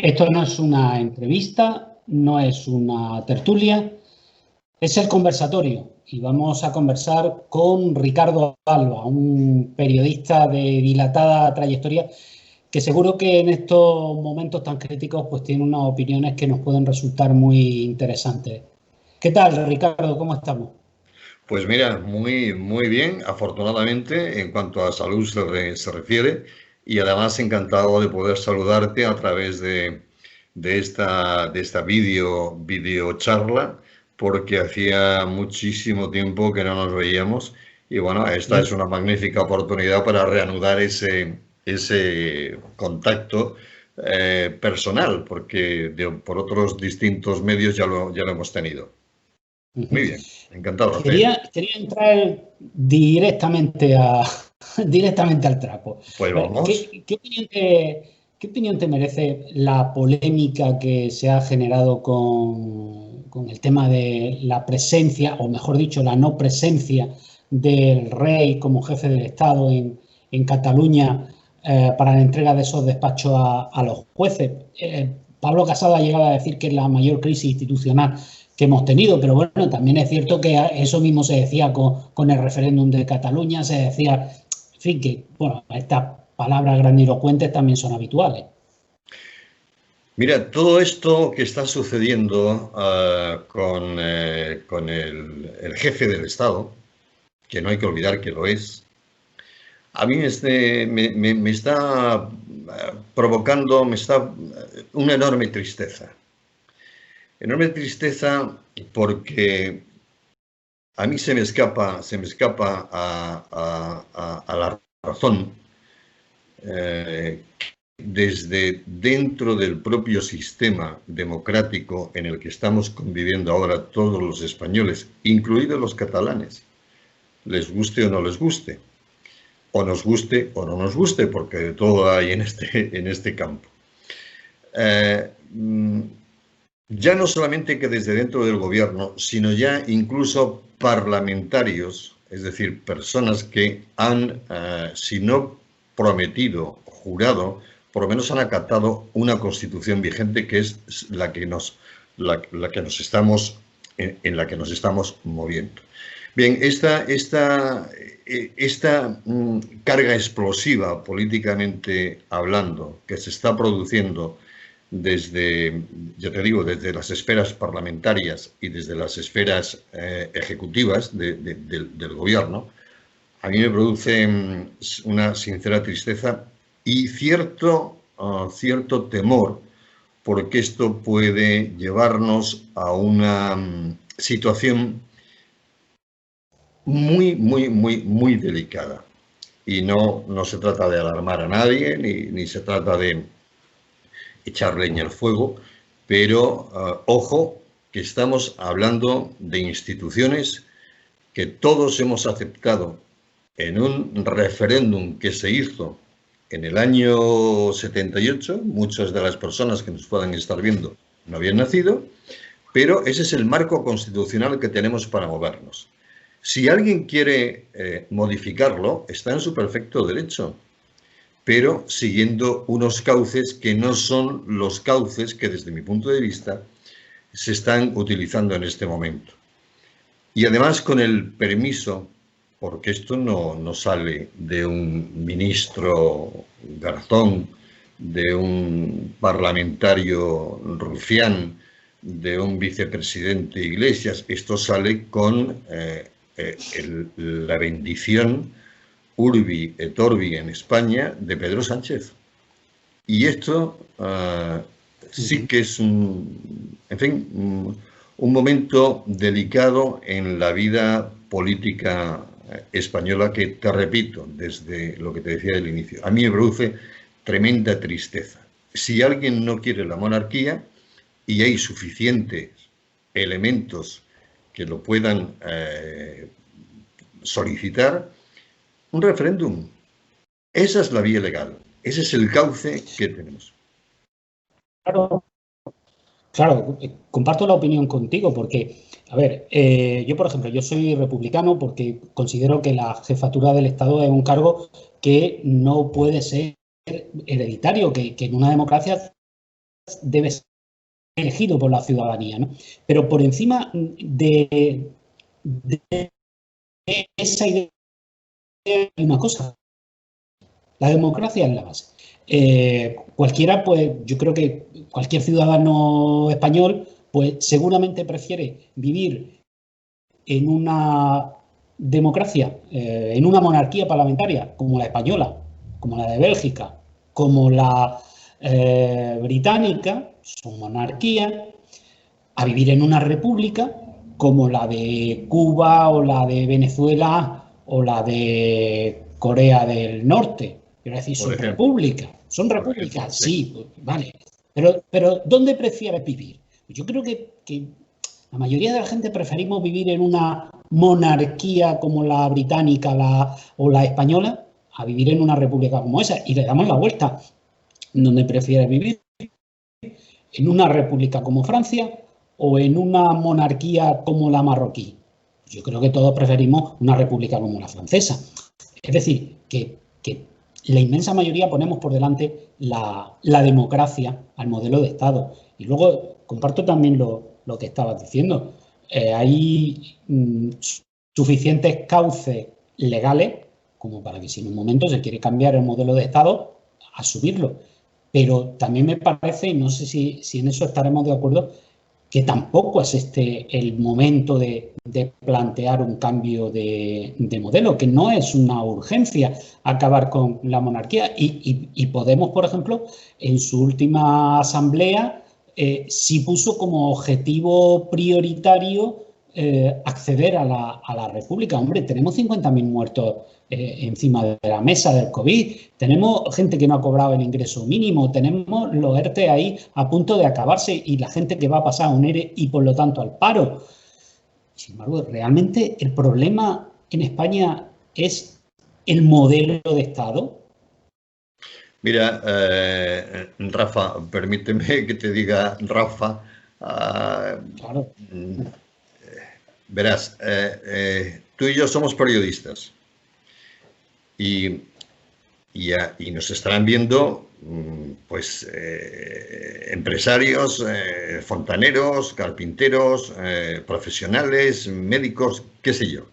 Esto no es una entrevista, no es una tertulia, es el conversatorio. Y vamos a conversar con Ricardo Alba, un periodista de dilatada trayectoria que seguro que en estos momentos tan críticos pues tiene unas opiniones que nos pueden resultar muy interesantes. ¿Qué tal, Ricardo? ¿Cómo estamos? Pues mira, muy bien, afortunadamente, en cuanto a salud se refiere, y además encantado de poder saludarte a través de esta video charla, porque hacía muchísimo tiempo que no nos veíamos, y bueno, esta es Sí. una magnífica oportunidad para reanudar ese contacto personal, porque por otros distintos medios ya lo hemos tenido. Muy bien, encantado, Rafael. Quería entrar directamente directamente al trapo. Pues A ver, vamos. qué opinión te merece la polémica que se ha generado con el tema de la presencia, o mejor dicho, la no presencia del rey como jefe del Estado en Cataluña para la entrega de esos despachos a los jueces? Pablo Casado ha llegado a decir que es la mayor crisis institucional que hemos tenido, pero bueno, también es cierto que eso mismo se decía con el referéndum de Cataluña, se decía, en fin, que bueno, estas palabras grandilocuentes también son habituales. Mira, todo esto que está sucediendo con el jefe del Estado, que no hay que olvidar que lo es, a mí me está provocando una enorme tristeza. Enorme tristeza porque a mí se me escapa a la razón desde dentro del propio sistema democrático en el que estamos conviviendo ahora todos los españoles, incluidos los catalanes, les guste o no les guste, o nos guste o no nos guste, porque de todo hay en este campo. Ya no solamente que desde dentro del gobierno, sino ya incluso parlamentarios, es decir, personas que han, si no prometido, jurado, por lo menos han acatado una constitución vigente que es la que nos estamos, en la que nos estamos moviendo. Bien, esta carga explosiva políticamente hablando que se está produciendo desde, ya te digo, desde las esferas parlamentarias y desde las esferas ejecutivas del gobierno, a mí me produce una sincera tristeza y cierto temor, porque esto puede llevarnos a una situación muy delicada. Y no se trata de alarmar a nadie, ni se trata de echar leña al fuego, pero ojo, que estamos hablando de instituciones que todos hemos aceptado en un referéndum que se hizo en el año 78, muchas de las personas que nos puedan estar viendo no habían nacido, pero ese es el marco constitucional que tenemos para movernos. Si alguien quiere modificarlo, está en su perfecto derecho, pero siguiendo unos cauces que no son los cauces que, desde mi punto de vista, se están utilizando en este momento. Y además con el permiso, porque esto no sale de un ministro Garzón, de un parlamentario Rufián, de un vicepresidente Iglesias, esto sale con la bendición Urbi et Orbi en España de Pedro Sánchez. Y esto sí que es un momento delicado en la vida política española que, te repito, desde lo que te decía del inicio, a mí me produce tremenda tristeza. Si alguien no quiere la monarquía y hay suficientes elementos que lo puedan solicitar, un referéndum. Esa es la vía legal. Ese es el cauce que tenemos. Claro, claro, comparto la opinión contigo porque, a ver, yo por ejemplo, yo soy republicano porque considero que la jefatura del Estado es un cargo que no puede ser hereditario, que en una democracia debe ser elegido por la ciudadanía, ¿no? Pero por encima de esa idea hay una cosa: la democracia es la base. Cualquiera, pues yo creo que cualquier ciudadano español, pues seguramente prefiere vivir en una democracia, en una monarquía parlamentaria como la española, como la de Bélgica, como la británica, son monarquías, a vivir en una república como la de Cuba o la de Venezuela o la de Corea del Norte. Quiero decir, son repúblicas, sí, vale. Pero ¿dónde prefieres vivir? Yo creo que la mayoría de la gente preferimos vivir en una monarquía como la británica o la española a vivir en una república como esa. Y le damos la vuelta. ¿Dónde prefieres vivir? ¿En una república como Francia o en una monarquía como la marroquí? Yo creo que todos preferimos una república como la francesa. Es decir, que la inmensa mayoría ponemos por delante la democracia al modelo de Estado. Y luego comparto también lo que estabas diciendo. Hay suficientes cauces legales como para que si en un momento se quiere cambiar el modelo de Estado, a subirlo. Pero también me parece, y no sé si en eso estaremos de acuerdo, que tampoco es este el momento de plantear un cambio de modelo, que no es una urgencia acabar con la monarquía. Y Podemos, por ejemplo, en su última asamblea sí puso como objetivo prioritario acceder a la república. Hombre, tenemos 50.000 muertos encima de la mesa del COVID, tenemos gente que no ha cobrado el ingreso mínimo, tenemos los ERTE ahí a punto de acabarse y la gente que va a pasar a un ERE y por lo tanto al paro. Sin embargo, realmente el problema en España es el modelo de Estado. Mira, Rafa, permíteme que te diga, Rafa, Claro. Verás, tú y yo somos periodistas y nos estarán viendo pues empresarios, fontaneros, carpinteros, profesionales, médicos, qué sé yo.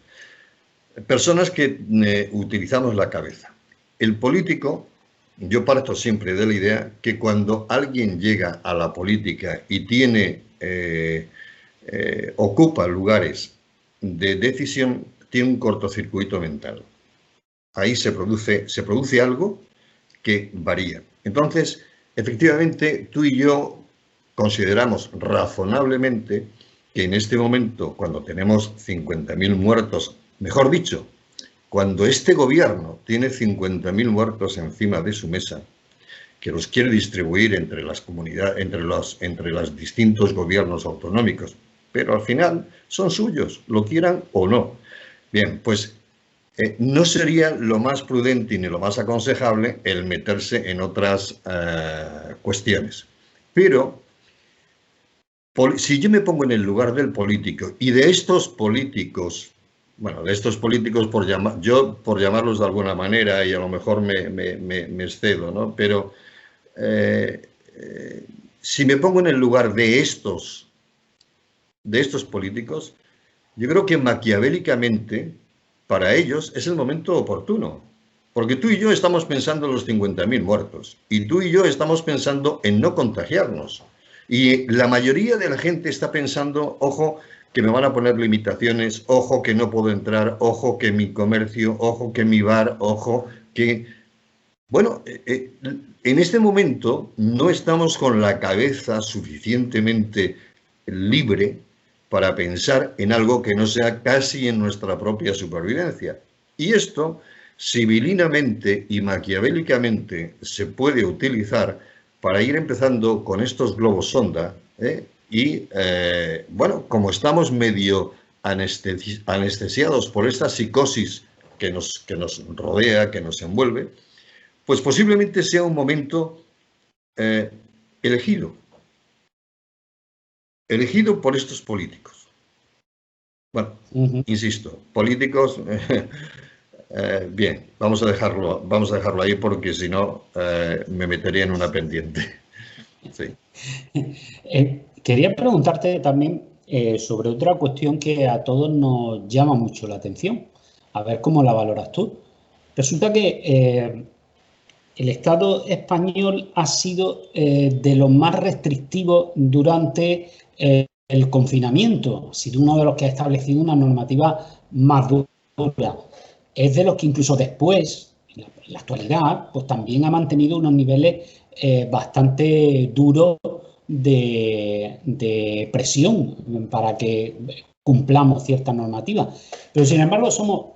Personas que utilizamos la cabeza. El político, yo parto siempre de la idea que cuando alguien llega a la política y tiene, ocupa lugares de decisión, tiene un cortocircuito mental. Ahí se produce algo que varía. Entonces, efectivamente, tú y yo consideramos razonablemente que en este momento, cuando tenemos 50.000 muertos, mejor dicho, cuando este gobierno tiene 50.000 muertos encima de su mesa, que los quiere distribuir entre las comunidades, entre los distintos gobiernos autonómicos, pero al final son suyos, lo quieran o no. Bien, pues no sería lo más prudente ni lo más aconsejable el meterse en otras cuestiones. Pero si yo me pongo en el lugar del político y de estos políticos, bueno, de estos políticos por llamarlos de alguna manera, y a lo mejor me excedo, ¿no? Pero si me pongo en el lugar de estos políticos, yo creo que maquiavélicamente para ellos es el momento oportuno. Porque tú y yo estamos pensando en los 50.000 muertos. Y tú y yo estamos pensando en no contagiarnos. Y la mayoría de la gente está pensando, ojo, que me van a poner limitaciones, ojo, que no puedo entrar, ojo, que mi comercio, ojo, que mi bar, ojo, que... Bueno, en este momento no estamos con la cabeza suficientemente libre para pensar en algo que no sea casi en nuestra propia supervivencia. Y esto, civilinamente y maquiavélicamente, se puede utilizar para ir empezando con estos globos sonda, bueno, como estamos medio anestesiados por esta psicosis que nos rodea, que nos envuelve, pues posiblemente sea un momento elegido por estos políticos. Bueno, insisto, políticos, bien, vamos a dejarlo ahí porque si no me metería en una pendiente. Sí. Quería preguntarte también sobre otra cuestión que a todos nos llama mucho la atención. A ver cómo la valoras tú. Resulta que el Estado español ha sido de los más restrictivos durante el confinamiento. Ha sido uno de los que ha establecido una normativa más dura. Es de los que incluso después, en la actualidad, pues también ha mantenido unos niveles bastante duros de presión para que cumplamos ciertas normativas. Pero sin embargo somos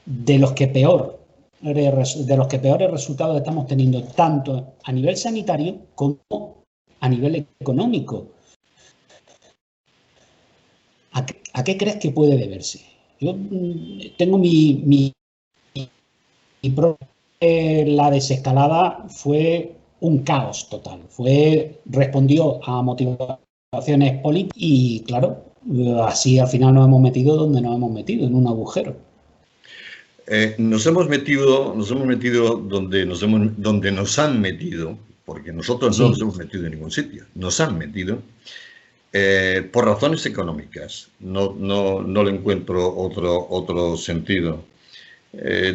de los que peores resultados estamos teniendo, tanto a nivel sanitario como a nivel económico. ¿A qué crees que puede deberse? Yo tengo la desescalada fue un caos total. Respondió a motivaciones políticas y, claro, así al final nos hemos metido donde nos hemos metido, en un agujero. Nos hemos metido donde nos han metido, porque nosotros no nos hemos metido en ningún sitio, nos han metido por razones económicas. No le encuentro otro sentido.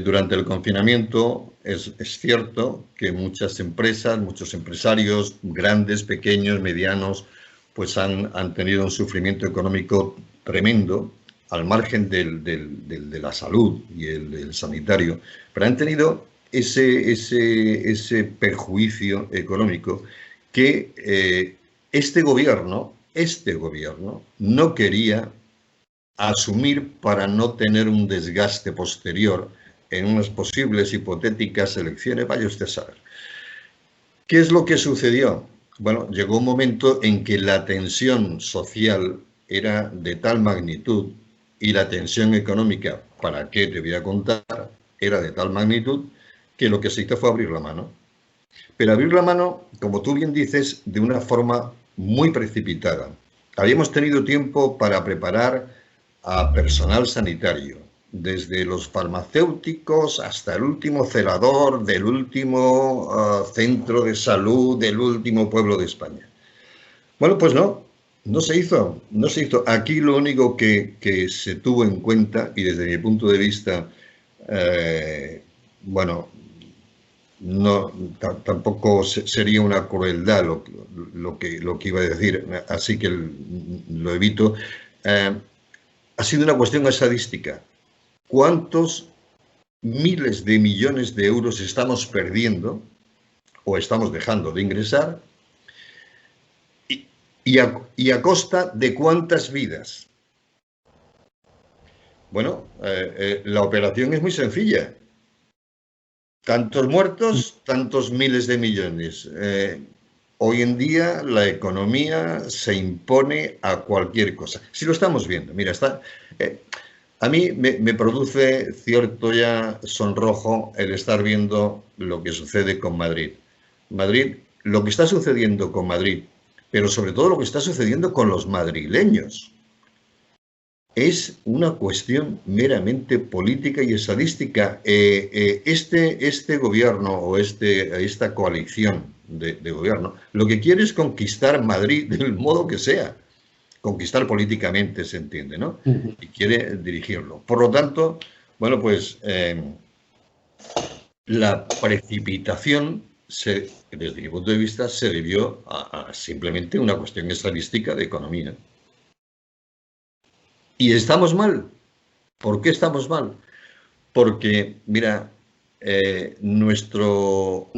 Durante el confinamiento es cierto que muchas empresas, muchos empresarios, grandes, pequeños, medianos, pues han tenido un sufrimiento económico tremendo, al margen de la salud y el sanitario, pero han tenido ese perjuicio económico que este gobierno no quería asumir para no tener un desgaste posterior en unas posibles hipotéticas elecciones. Vaya usted a saber. ¿Qué es lo que sucedió? Bueno, llegó un momento en que la tensión social era de tal magnitud y la tensión económica, ¿para qué te voy a contar?, era de tal magnitud que lo que se hizo fue abrir la mano. Pero abrir la mano, como tú bien dices, de una forma muy precipitada. Habíamos tenido tiempo para preparar a personal sanitario, desde los farmacéuticos hasta el último celador del último centro de salud del último pueblo de España. Bueno, pues no se hizo. Aquí lo único que se tuvo en cuenta, y desde mi punto de vista, bueno, tampoco sería una crueldad lo que iba a decir, así que lo evito. Ha sido una cuestión estadística. ¿Cuántos miles de millones de euros estamos perdiendo o estamos dejando de ingresar? ¿Y a costa de cuántas vidas? Bueno, la operación es muy sencilla. Tantos muertos, tantos miles de millones. Hoy en día la economía se impone a cualquier cosa. Si lo estamos viendo, mira, a mí me produce cierto ya sonrojo el estar viendo lo que sucede con Madrid. Lo que está sucediendo con Madrid, pero sobre todo lo que está sucediendo con los madrileños, es una cuestión meramente política y estadística. Este gobierno o esta coalición de gobierno lo que quiere es conquistar Madrid del modo que sea. Conquistar políticamente, se entiende, ¿no? Y quiere dirigirlo. Por lo tanto, bueno, pues la precipitación, desde mi punto de vista, se debió a simplemente una cuestión estadística de economía. ¿Y estamos mal? ¿Por qué estamos mal? Porque, mira, nuestro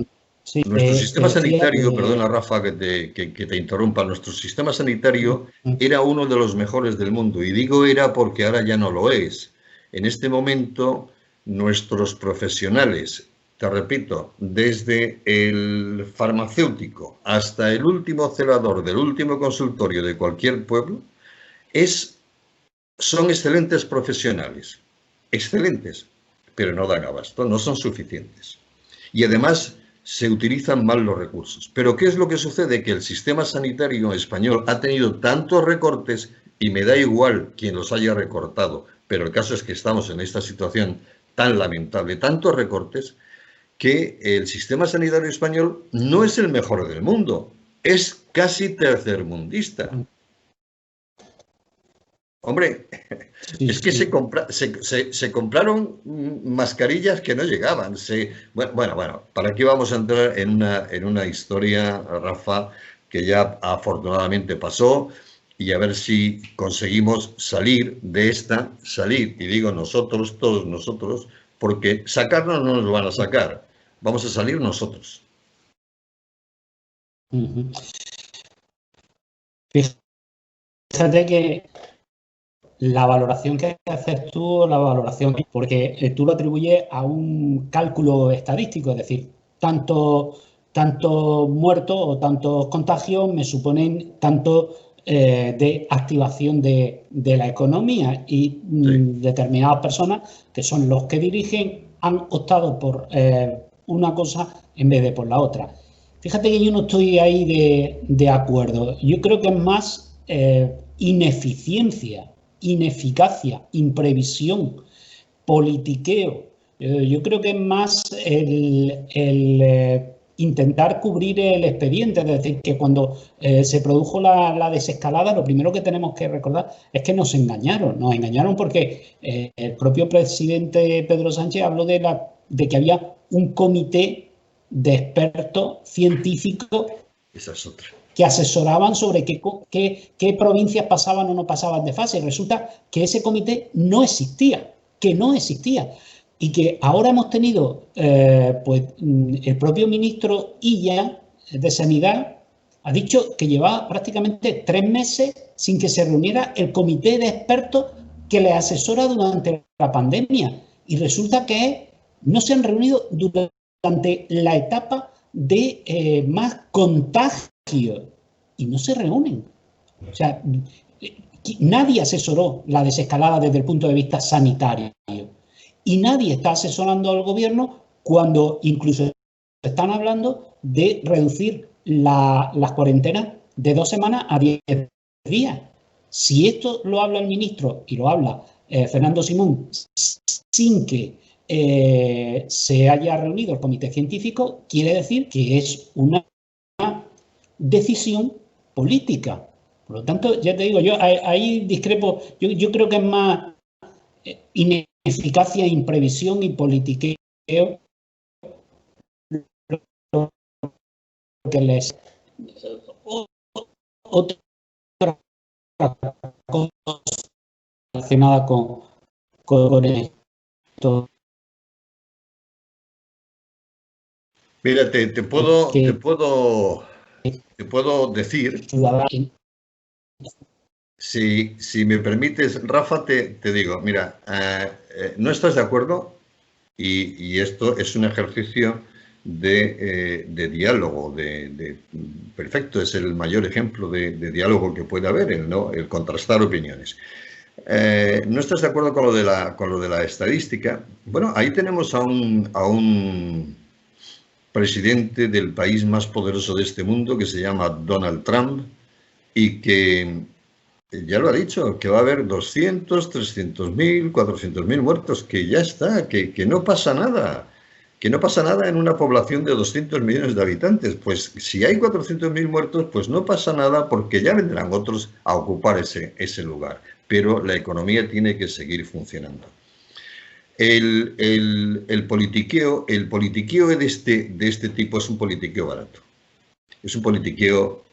sistema sanitario, perdona Rafa que te interrumpa, nuestro sistema sanitario era uno de los mejores del mundo. Y digo era porque ahora ya no lo es. En este momento, nuestros profesionales, te repito, desde el farmacéutico hasta el último celador del último consultorio de cualquier pueblo, son excelentes profesionales, excelentes, pero no dan abasto, no son suficientes. Y además se utilizan mal los recursos. Pero ¿qué es lo que sucede? Que el sistema sanitario español ha tenido tantos recortes, y me da igual quien los haya recortado, pero el caso es que estamos en esta situación tan lamentable, tantos recortes, que el sistema sanitario español no es el mejor del mundo, es casi tercermundista. Hombre, Sí, es que sí. se compraron mascarillas que no llegaban. Bueno, ¿para qué vamos a entrar en una historia, Rafa, que ya afortunadamente pasó? Y a ver si conseguimos salir de esta, salir, y digo nosotros, todos nosotros, porque sacarnos no nos van a sacar, vamos a salir nosotros. Ujú. Fíjate que la valoración que haces tú, la valoración, porque tú lo atribuyes a un cálculo estadístico, es decir, tanto muertos o tantos contagios me suponen tanto de activación de la economía y Sí. determinadas personas que son los que dirigen han optado por una cosa en vez de por la otra. Fíjate que yo no estoy ahí de acuerdo. Yo creo que es más ineficiencia, ineficacia, imprevisión, politiqueo. Yo creo que es más el intentar cubrir el expediente, es decir, que cuando se produjo la desescalada, lo primero que tenemos que recordar es que nos engañaron porque el propio presidente Pedro Sánchez habló de que había un comité de expertos científicos Esa es otra. que asesoraban sobre qué provincias pasaban o no pasaban de fase. Y resulta que ese comité no existía, que no existía. Y que ahora hemos tenido, pues el propio ministro Illa de Sanidad ha dicho que llevaba prácticamente 3 meses sin que se reuniera el comité de expertos que le asesora durante la pandemia. Y resulta que no se han reunido durante la etapa de más contagio y no se reúnen. O sea, nadie asesoró la desescalada desde el punto de vista sanitario y nadie está asesorando al gobierno cuando incluso están hablando de reducir las cuarentenas de 2 semanas a 10 días. Si esto lo habla el ministro y lo habla Fernando Simón sin que se haya reunido el comité científico, quiere decir que es una decisión política. Por lo tanto, ya te digo, yo ahí discrepo, yo creo que es más ineficacia, imprevisión y politiqueo que les otra cosa relacionada con esto. Mira, Que te puedo decir, si me permites, Rafa, te digo, mira, no estás de acuerdo y esto es un ejercicio de diálogo, perfecto, es el mayor ejemplo de diálogo que puede haber, el contrastar opiniones. ¿No estás de acuerdo con lo de la estadística? Bueno, ahí tenemos a un presidente del país más poderoso de este mundo que se llama Donald Trump y que ya lo ha dicho, que va a haber 200, 300.000, 400.000 muertos, que ya está, que no pasa nada, que no pasa nada en una población de 200 millones de habitantes. Pues si hay 400.000 muertos, pues no pasa nada porque ya vendrán otros a ocupar ese lugar. Pero la economía tiene que seguir funcionando. El politiqueo de este tipo es un politiqueo barato. Es un politiqueo,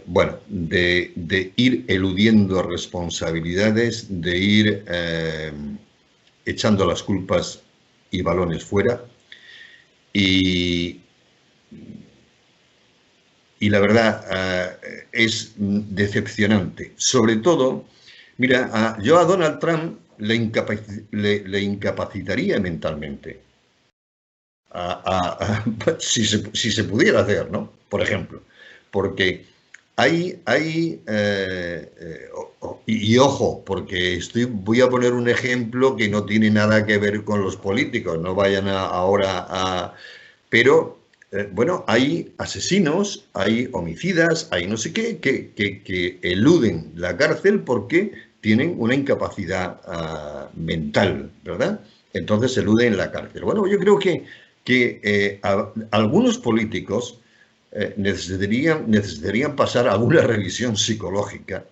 bueno, de ir eludiendo responsabilidades, de ir echando las culpas y balones fuera. Y la verdad es decepcionante. Sobre todo, mira, yo a Donald Trump le incapacitaría mentalmente. Si se pudiera hacer, ¿no? Por ejemplo. Porque y ojo, porque voy a poner un ejemplo que no tiene nada que ver con los políticos, no vayan ahora a... Pero, bueno, hay asesinos, hay homicidas, hay no sé qué, que eluden la cárcel porque tienen una incapacidad mental, ¿verdad? Entonces eluden la cárcel. Bueno, yo creo que algunos políticos necesitarían pasar alguna revisión psicológica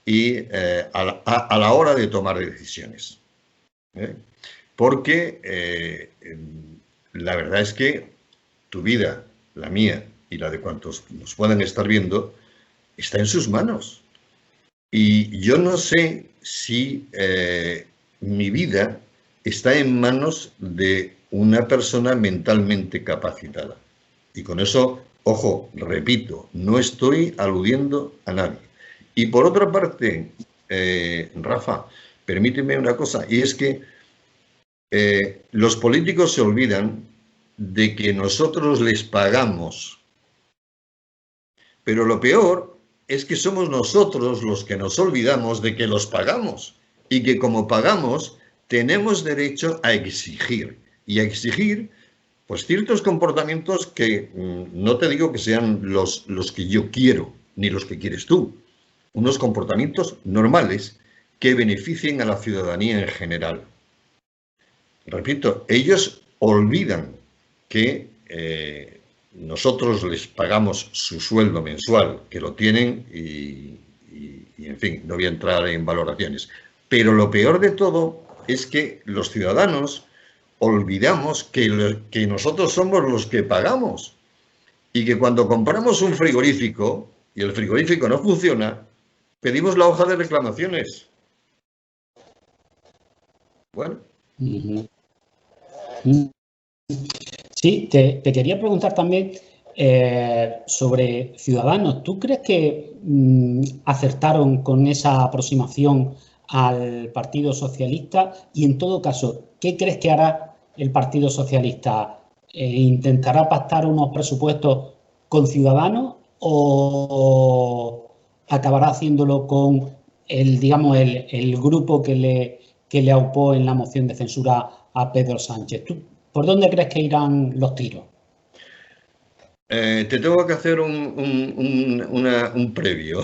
y a la hora de tomar decisiones. Porque la verdad es que tu vida, la mía y la de cuantos nos puedan estar viendo, está en sus manos. Y yo no sé si mi vida está en manos de una persona mentalmente capacitada. Y con eso, ojo, repito, no estoy aludiendo a nadie. Y por otra parte, Rafa, permíteme una cosa, y es que los políticos se olvidan de que nosotros les pagamos. Pero lo peor es que somos nosotros los que nos olvidamos de que los pagamos y que como pagamos tenemos derecho a exigir y a exigir pues ciertos comportamientos que no te digo que sean los que yo quiero ni los que quieres tú, unos comportamientos normales que beneficien a la ciudadanía en general. Repito, ellos olvidan que nosotros les pagamos su sueldo mensual, que lo tienen y, en fin, no voy a entrar en valoraciones. Pero lo peor de todo es que los ciudadanos olvidamos que nosotros somos los que pagamos y que cuando compramos un frigorífico y el frigorífico no funciona, pedimos la hoja de reclamaciones. Bueno. Sí, te quería preguntar también sobre Ciudadanos. ¿Tú crees que acertaron con esa aproximación al Partido Socialista? Y en todo caso, ¿qué crees que hará el Partido Socialista? ¿Intentará pactar unos presupuestos con Ciudadanos o acabará haciéndolo con digamos, el grupo que le aupó en la moción de censura a Pedro Sánchez? ¿Tú por dónde crees que irán los tiros? Te tengo que hacer un previo.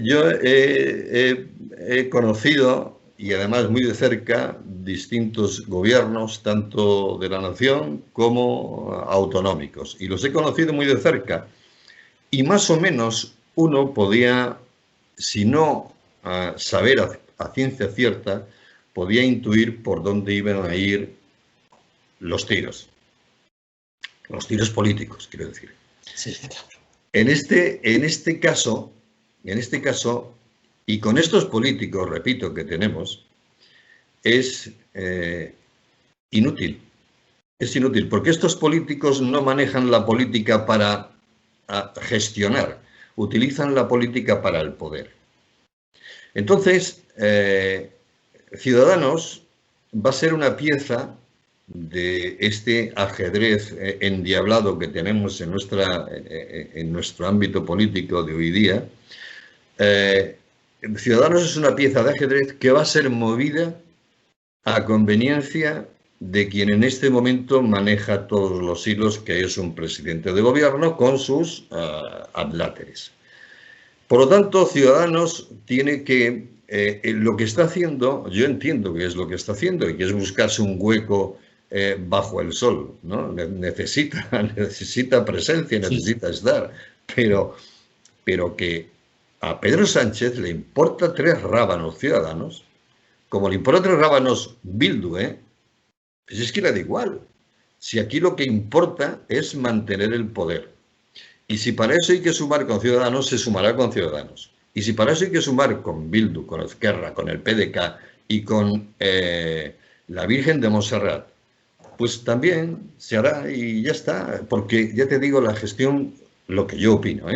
Yo he conocido, y además muy de cerca, distintos gobiernos, tanto de la nación como autonómicos. Y los he conocido muy de cerca. Y más o menos uno podía, si no saber a ciencia cierta, podía intuir por dónde iban a ir los tiros políticos, quiero decir. Sí, claro. En este caso, y con estos políticos, repito, que tenemos, es inútil. Es inútil, porque estos políticos no manejan la política para gestionar, utilizan la política para el poder. Entonces, Ciudadanos va a ser una pieza de este ajedrez endiablado que tenemos en nuestro ámbito político de hoy día. Ciudadanos es una pieza de ajedrez que va a ser movida a conveniencia de quien en este momento maneja todos los hilos, que es un presidente de gobierno con sus adláteres. Por lo tanto, Ciudadanos tiene que, lo que está haciendo, yo entiendo que es lo que está haciendo y que es buscarse un hueco bajo el sol, ¿no? Necesita presencia, necesita estar, pero que a Pedro Sánchez le importa 3 rábanos Ciudadanos, como le importa 3 rábanos Bildu, pues es que le da igual. Si aquí lo que importa es mantener el poder. Y si para eso hay que sumar con Ciudadanos, se sumará con Ciudadanos. Y si para eso hay que sumar con Bildu, con Esquerra, con el PDK y con la Virgen de Montserrat, pues también se hará y ya está. Porque ya te digo, la gestión, lo que yo opino,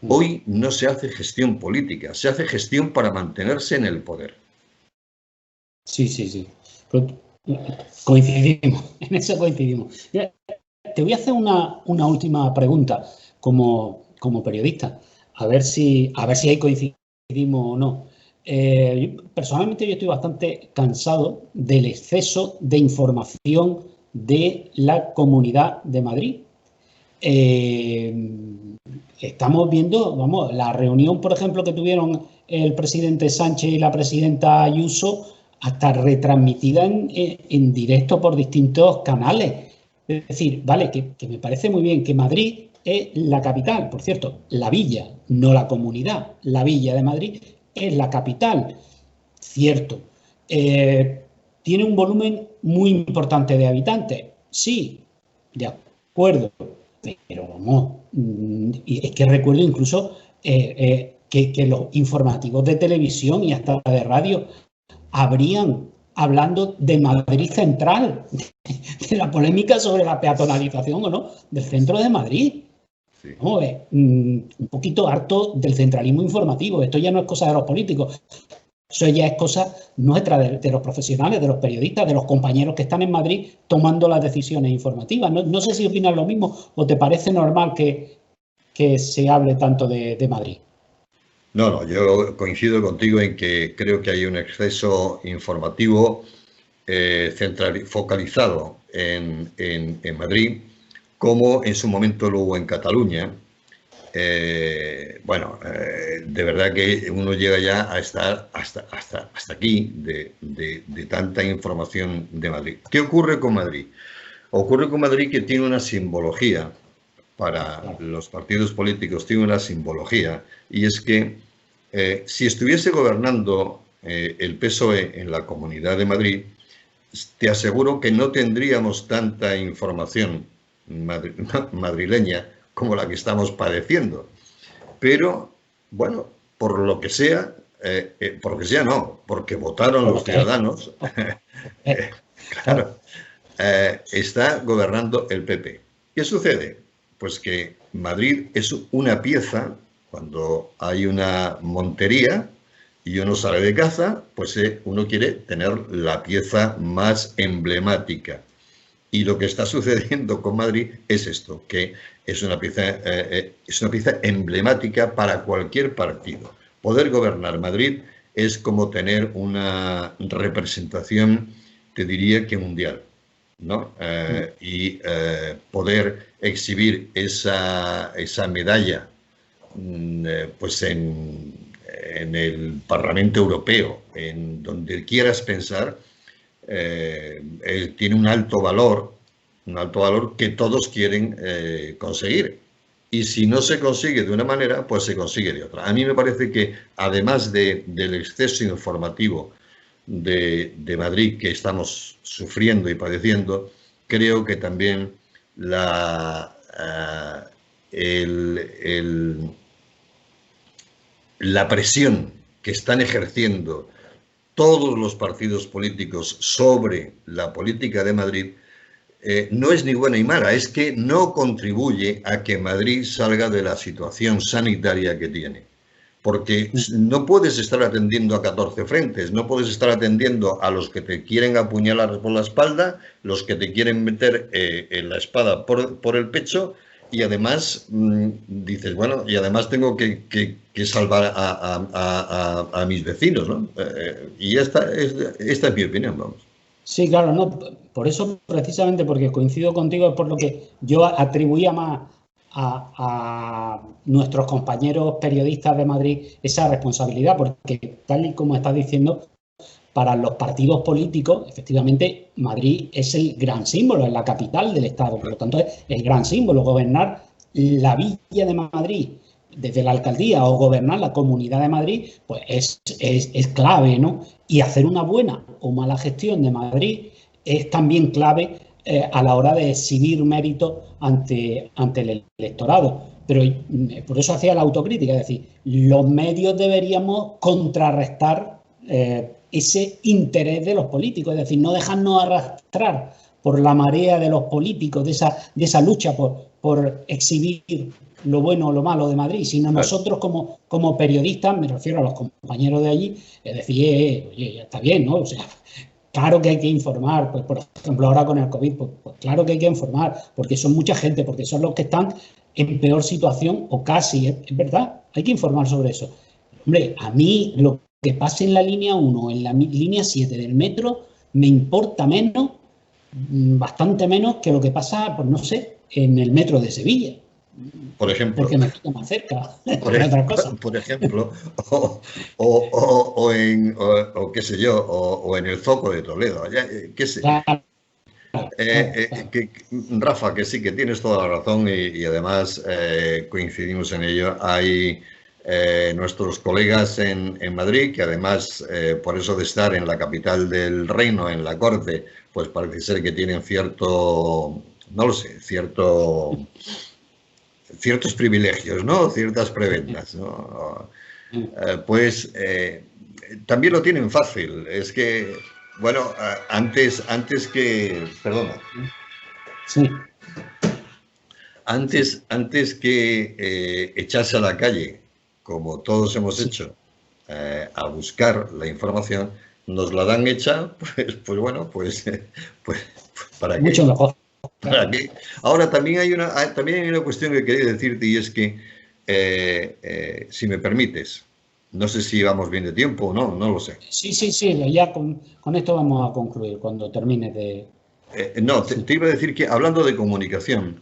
hoy no se hace gestión política, se hace gestión para mantenerse en el poder. Sí. Coincidimos, en eso coincidimos. Te voy a hacer una última pregunta como periodista, a ver si ahí coincidimos o no. Personalmente yo estoy bastante cansado del exceso de información de la Comunidad de Madrid. Estamos viendo, vamos, la reunión, por ejemplo, que tuvieron el presidente Sánchez y la presidenta Ayuso, hasta retransmitida en directo por distintos canales. Es decir, vale, que me parece muy bien que Madrid es la capital, por cierto, la villa, no la comunidad, la villa de Madrid es la capital, cierto. Tiene un volumen muy importante de habitantes, sí, de acuerdo, pero vamos, y es que recuerdo incluso que los informativos de televisión y hasta de radio habrían hablando de Madrid Central, de la polémica sobre la peatonalización o no del centro de Madrid. Sí. No, un poquito harto del centralismo informativo. Esto ya no es cosa de los políticos. Eso ya es cosa nuestra, de los profesionales, de los periodistas, de los compañeros que están en Madrid tomando las decisiones informativas. No sé si opinas lo mismo o te parece normal que se hable tanto de Madrid. No, yo coincido contigo en que creo que hay un exceso informativo focalizado en Madrid, como en su momento lo hubo en Cataluña. De verdad que uno llega ya a estar hasta aquí de tanta información de Madrid. ¿Qué ocurre con Madrid? Ocurre con Madrid que tiene una simbología. Para los partidos políticos tiene una simbología, y es que si estuviese gobernando el PSOE en la Comunidad de Madrid, te aseguro que no tendríamos tanta información madrileña como la que estamos padeciendo. Pero, bueno, por lo que sea no, porque votaron los ciudadanos, claro, está gobernando el PP. ¿Qué sucede? Pues que Madrid es una pieza. Cuando hay una montería y uno sale de caza, pues uno quiere tener la pieza más emblemática. Y lo que está sucediendo con Madrid es esto, que es una pieza emblemática para cualquier partido. Poder gobernar Madrid es como tener una representación, te diría que mundial, ¿no? Y poder exhibir esa medalla pues en el Parlamento Europeo, en donde quieras pensar, tiene un alto valor que todos quieren conseguir. Y si no se consigue de una manera, pues se consigue de otra. A mí me parece que, además del exceso informativo de Madrid que estamos sufriendo y padeciendo, creo que también la presión que están ejerciendo todos los partidos políticos sobre la política de Madrid no es ni buena ni mala, es que no contribuye a que Madrid salga de la situación sanitaria que tiene. Porque no puedes estar atendiendo a 14 frentes, no puedes estar atendiendo a los que te quieren apuñalar por la espalda, los que te quieren meter en la espada por el pecho, y además dices, bueno, y además tengo que salvar a mis vecinos, ¿no? Y esta es mi opinión, vamos. Sí, claro, no, por eso precisamente, porque coincido contigo, es por lo que yo atribuía más a nuestros compañeros periodistas de Madrid esa responsabilidad, porque tal y como estás diciendo, para los partidos políticos, efectivamente, Madrid es el gran símbolo, es la capital del Estado, por lo tanto es el gran símbolo. Gobernar la Villa de Madrid desde la alcaldía o gobernar la Comunidad de Madrid, pues es clave, ¿no? Y hacer una buena o mala gestión de Madrid es también clave a la hora de exhibir mérito ante el electorado. Pero por eso hacía la autocrítica, es decir, los medios deberíamos contrarrestar ese interés de los políticos, es decir, no dejarnos arrastrar por la marea de los políticos, de esa lucha por exhibir lo bueno o lo malo de Madrid, sino nosotros como periodistas, me refiero a los compañeros de allí, es decir, oye, ya está bien, ¿no? O sea, claro que hay que informar, pues por ejemplo ahora con el COVID, pues claro que hay que informar, porque son mucha gente, porque son los que están en peor situación o casi, es verdad, hay que informar sobre eso. Hombre, a mí lo que pase en la línea 1, en la línea 7 del metro, me importa menos, bastante menos que lo que pasa, pues no sé, en el metro de Sevilla. Por ejemplo. Porque me queda más cerca. Por ejemplo, o qué sé yo, o en el Zoco de Toledo. Qué sé. Claro. Rafa, que sí, que tienes toda la razón y además coincidimos en ello. Hay nuestros colegas en Madrid, que además, por eso de estar en la capital del reino, en la corte, pues parece ser que tienen cierto, no lo sé, ciertos privilegios, ¿no? Ciertas prebendas, ¿no? Pues también lo tienen fácil. Es que, bueno, antes que, perdona, sí. antes que echarse a la calle, como todos hemos hecho, a buscar la información, nos la dan hecha, pues bueno, pues ¿para qué? Mucho mejor. ¿Para qué? Ahora también hay una cuestión que quería decirte, y es que, si me permites, no sé si vamos bien de tiempo o no, no lo sé. Sí, ya con esto vamos a concluir cuando termine de... No, te iba a decir que, hablando de comunicación,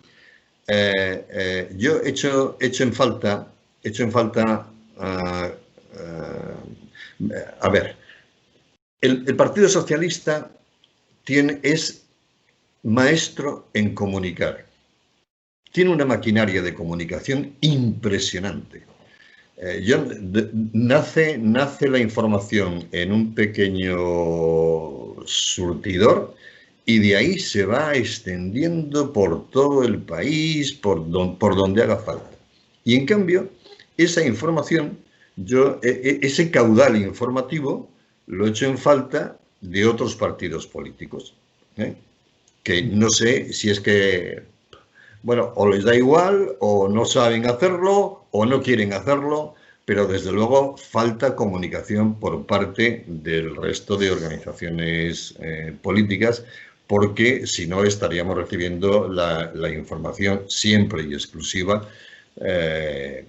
yo he hecho en falta, a ver, el Partido Socialista es maestro en comunicar. Tiene una maquinaria de comunicación impresionante. Nace la información en un pequeño surtidor y de ahí se va extendiendo por todo el país, por donde haga falta. Y en cambio, esa información, ese caudal informativo, lo echo en falta de otros partidos políticos, que no sé si es que, bueno, o les da igual, o no saben hacerlo, o no quieren hacerlo, pero desde luego falta comunicación por parte del resto de organizaciones políticas, porque si no estaríamos recibiendo la información siempre y exclusiva en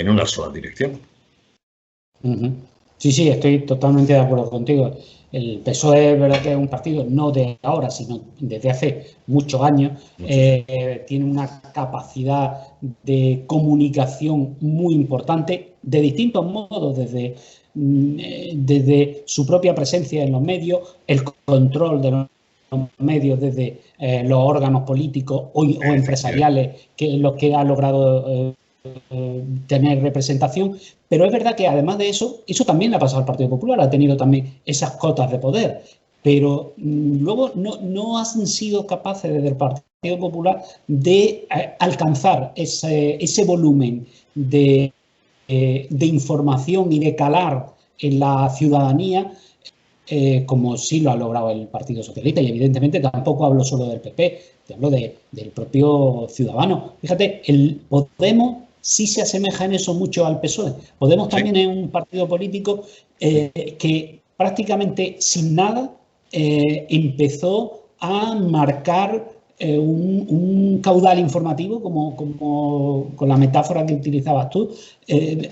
una sola dirección. Sí, estoy totalmente de acuerdo contigo. El PSOE es verdad que es un partido no de ahora, sino desde hace muchos años. Tiene una capacidad de comunicación muy importante, de distintos modos, desde su propia presencia en los medios, el control de los medios desde los órganos políticos o empresariales, que es lo que ha logrado tener representación. Pero es verdad que además de eso también le ha pasado al Partido Popular, ha tenido también esas cotas de poder, pero luego no han sido capaces desde el Partido Popular de alcanzar ese volumen de información y de calar en la ciudadanía, como sí lo ha logrado el Partido Socialista. Y evidentemente tampoco hablo solo del PP, te hablo del propio ciudadano. Fíjate, el Podemos sí se asemeja en eso mucho al PSOE. Podemos también es un partido político que prácticamente sin nada empezó a marcar un caudal informativo, como con la metáfora que utilizabas tú,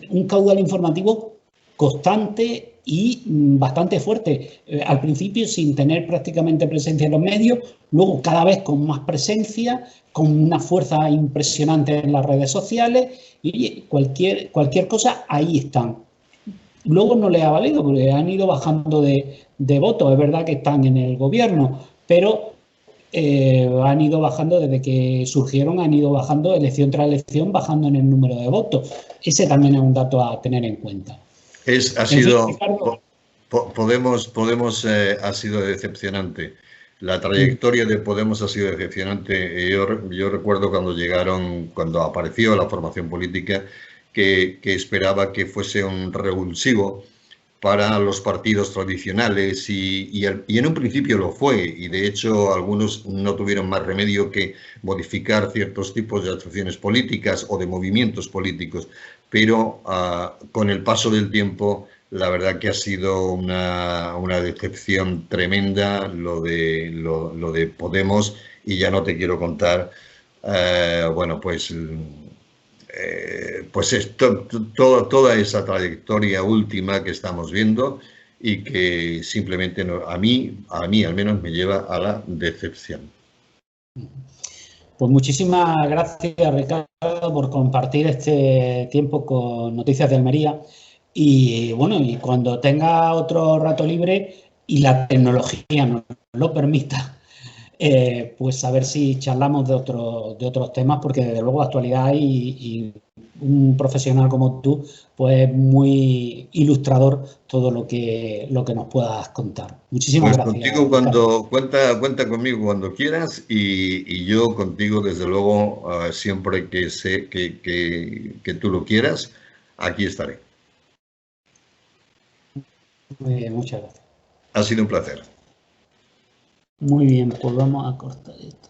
un caudal informativo constante y bastante fuerte. Al principio sin tener prácticamente presencia en los medios, luego cada vez con más presencia, con una fuerza impresionante en las redes sociales, y cualquier cosa, ahí están. Luego no les ha valido porque han ido bajando de votos. Es verdad que están en el gobierno, pero han ido bajando desde que surgieron, han ido bajando elección tras elección, bajando en el número de votos. Ese también es un dato a tener en cuenta. Podemos ha sido decepcionante. La trayectoria de Podemos ha sido decepcionante. Yo recuerdo cuando apareció la formación política, que esperaba que fuese un revulsivo para los partidos tradicionales y en un principio lo fue, y de hecho algunos no tuvieron más remedio que modificar ciertos tipos de asociaciones políticas o de movimientos políticos, pero con el paso del tiempo la verdad que ha sido una decepción tremenda lo de Podemos, y ya no te quiero contar, bueno, pues es toda esa trayectoria última que estamos viendo y que simplemente a mí al menos me lleva a la decepción. Pues muchísimas gracias, Ricardo, por compartir este tiempo con Noticias de Almería. Y bueno, y cuando tenga otro rato libre y la tecnología nos lo permita, pues a ver si charlamos de otros temas, porque desde luego actualidad hay y un profesional como tú, pues muy ilustrador todo lo que nos puedas contar. Muchísimas Pues gracias, contigo Ricardo. cuenta conmigo cuando quieras y yo contigo desde luego siempre que sé que tú lo quieras, aquí estaré. Muchas gracias. Ha sido un placer. Muy bien, pues vamos a cortar esto.